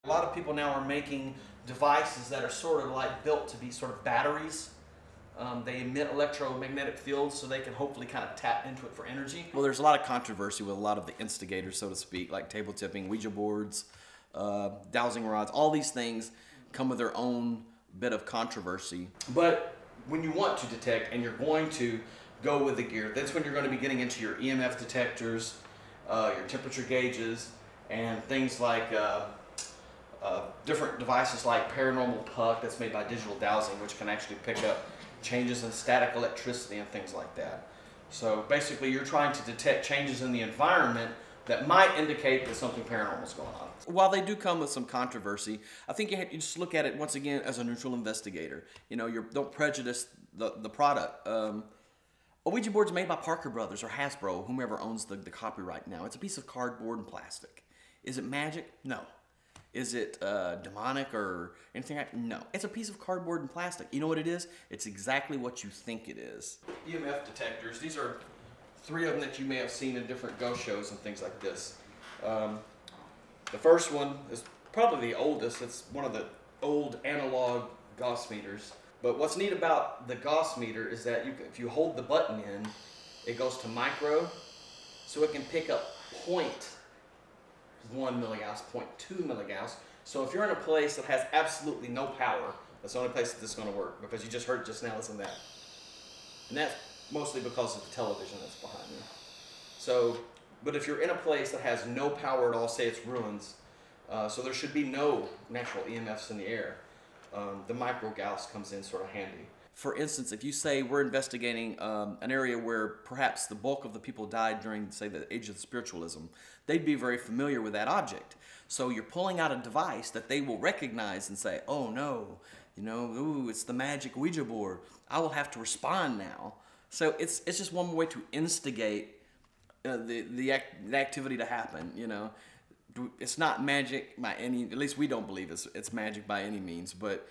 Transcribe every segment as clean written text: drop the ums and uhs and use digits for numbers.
A lot of people now are making devices that are sort of like built to be sort of batteries. They emit electromagnetic fields so they can hopefully kind of tap into it for energy. Well, there's a lot of controversy with a lot of the instigators, so to speak, like table tipping, Ouija boards, dowsing rods. All these things come with their own bit of controversy. But when you want to detect and you're going to go with the gear, that's when you're going to be getting into your EMF detectors, your temperature gauges, and things like different devices like Paranormal puck that's made by Digital Dowsing, which can actually pick up changes in static electricity and things like that. So basically you're trying to detect changes in the environment that might indicate that something paranormal is going on. While they do come with some controversy, I think you just look at it once again as a neutral investigator. You know, don't prejudice the product. A Ouija board's made by Parker Brothers or Hasbro, whomever owns the copyright now. It's a piece of cardboard and plastic. Is it magic? No. Is it demonic or anything like that? No. It's a piece of cardboard and plastic. You know what it is? It's exactly what you think it is. EMF detectors. These are 3 of them that you may have seen in different ghost shows and things like this. The first one is probably the oldest. It's one of the old analog Gauss meters. But what's neat about the Gauss meter is that if you hold the button in, it goes to micro, so it can pick up 0.1 milligauss, 0.2 milligauss. So if you're in a place that has absolutely no power, that's the only place that this is going to work, because you just heard it just now, listen to that. And that's mostly because of the television that's behind me. So, but if you're in a place that has no power at all, say it's ruins, so there should be no natural EMFs in the air, the micro Gauss comes in sort of handy. For instance, if you say we're investigating an area where perhaps the bulk of the people died during, say, the age of spiritualism, they'd be very familiar with that object. So you're pulling out a device that they will recognize and say, oh no, you know, ooh, it's the magic Ouija board. I will have to respond now. So it's just one way to instigate the activity to happen, you know. It's not magic by any, at least we don't believe it's magic by any means, but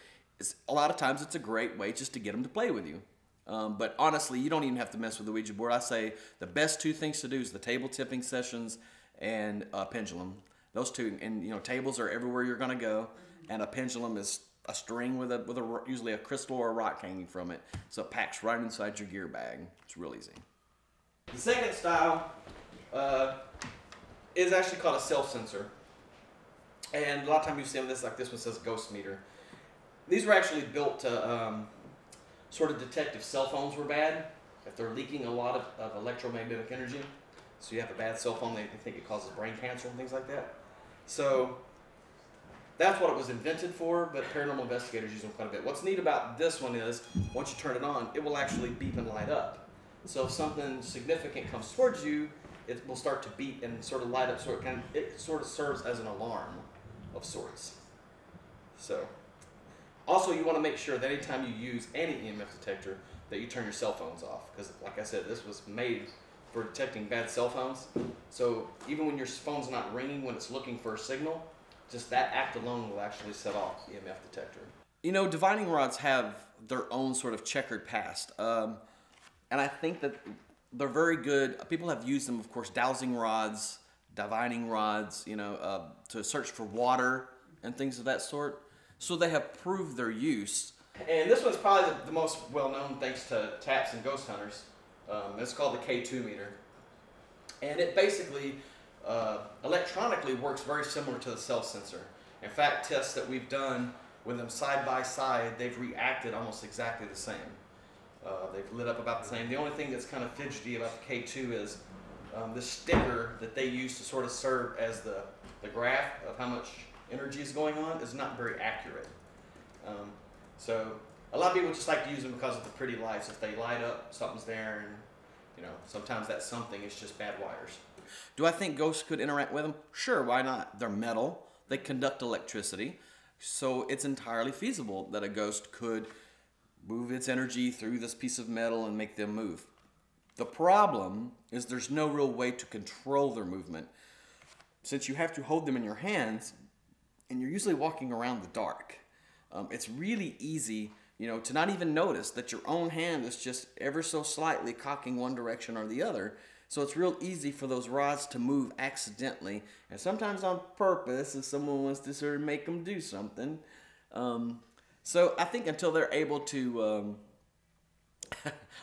a lot of times it's a great way just to get them to play with you. But honestly, you don't even have to mess with the Ouija board. I say the best 2 things to do is the table tipping sessions and a pendulum. Those 2, and you know, tables are everywhere you're going to go, and a pendulum is a string with usually a crystal or a rock hanging from it, so it packs right inside your gear bag. It's real easy. The second style is actually called a self-sensor, and a lot of times you see this, like this one says ghost meter. These were actually built to sort of detect if cell phones were bad, if they're leaking a lot of electromagnetic energy. So you have a bad cell phone, they think it causes brain cancer and things like that. So that's what it was invented for, but paranormal investigators use them quite a bit. What's neat about this one is, once you turn it on, it will actually beep and light up. So if something significant comes towards you, it will start to beep and sort of light up, so it sort of serves as an alarm of sorts. So, also you want to make sure that anytime you use any EMF detector that you turn your cell phones off, because like I said, this was made for detecting bad cell phones. So even when your phone's not ringing, when it's looking for a signal, just that act alone will actually set off the EMF detector. You know, divining rods have their own sort of checkered past. And I think that they're very good. People have used them, of course, dowsing rods, divining rods, you know, to search for water and things of that sort. So they have proved their use. And this one's probably the most well-known thanks to taps and ghost hunters. It's called the K2 meter. And it basically electronically works very similar to the self-sensor. In fact, tests that we've done with them side by side, they've reacted almost exactly the same. They've lit up about the same. The only thing that's kind of fidgety about the K2 is the sticker that they use to sort of serve as the graph of how much energy is going on is not very accurate. So a lot of people just like to use them because of the pretty lights. If they light up, something's there, and you know, sometimes that something is just bad wires. Do I think ghosts could interact with them? Sure, why not? They're metal, they conduct electricity, so it's entirely feasible that a ghost could move its energy through this piece of metal and make them move. The problem is there's no real way to control their movement, since you have to hold them in your hands and you're usually walking around the dark. It's really easy, you know, to not even notice that your own hand is just ever so slightly cocking one direction or the other. So it's real easy for those rods to move accidentally, and sometimes on purpose if someone wants to sort of make them do something. So I think until they're able to,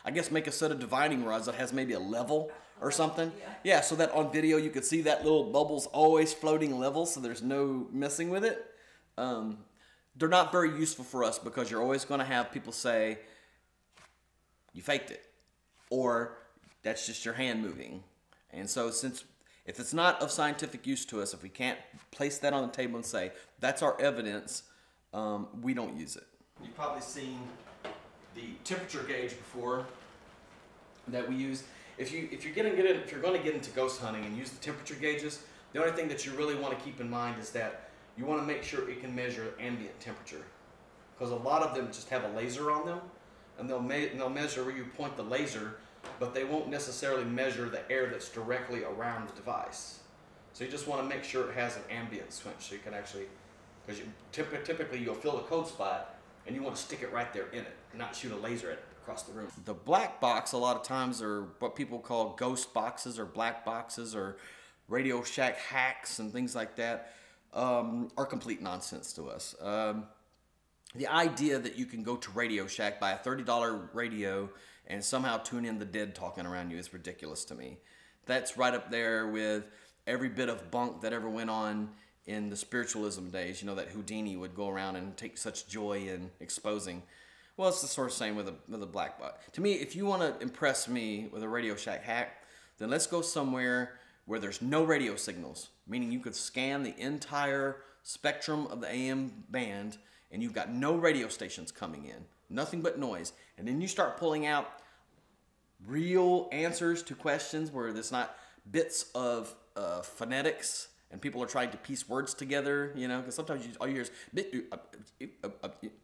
I guess, make a set of dividing rods that has maybe a level or something. Yeah, so that on video you could see that little bubble's always floating level, so there's no messing with it. They're not very useful for us because you're always going to have people say, you faked it, or that's just your hand moving. And so if it's not of scientific use to us, if we can't place that on the table and say, that's our evidence, we don't use it. You've probably seen the temperature gauge before that we use. If you're going to get into ghost hunting and use the temperature gauges, the only thing that you really want to keep in mind is that you want to make sure it can measure ambient temperature, because a lot of them just have a laser on them, and they'll measure where you point the laser, but they won't necessarily measure the air that's directly around the device. So you just want to make sure it has an ambient switch, so you can actually, because typically you'll fill a cold spot and you want to stick it right there in it, not shoot a laser at it across the room. The black box a lot of times are what people call ghost boxes or black boxes or Radio Shack hacks and things like that, are complete nonsense to us. The idea that you can go to Radio Shack, buy a $30 radio, and somehow tune in the dead talking around you is ridiculous to me. That's right up there with every bit of bunk that ever went on in the spiritualism days. You know, that Houdini would go around and take such joy in exposing. Well, it's the sort of same with a black box. To me, if you want to impress me with a Radio Shack hack, then let's go somewhere where there's no radio signals, meaning you could scan the entire spectrum of the AM band and you've got no radio stations coming in, nothing but noise. And then you start pulling out real answers to questions where there's not bits of phonetics and people are trying to piece words together, you know, because sometimes all you hear is,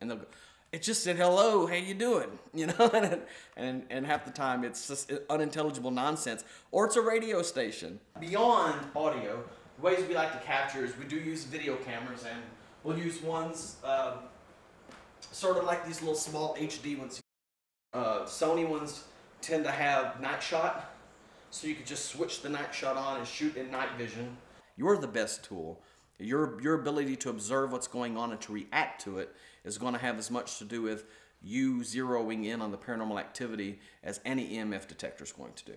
and they'll go, it just said hello, how you doing? You know, and half the time it's just unintelligible nonsense, or it's a radio station. Beyond audio, the ways we like to capture is we do use video cameras, and we'll use ones sort of like these little small HD ones. Sony ones tend to have night shot, so you could just switch the night shot on and shoot in night vision. You're the best tool. Your ability to observe what's going on and to react to it is going to have as much to do with you zeroing in on the paranormal activity as any EMF detector is going to do.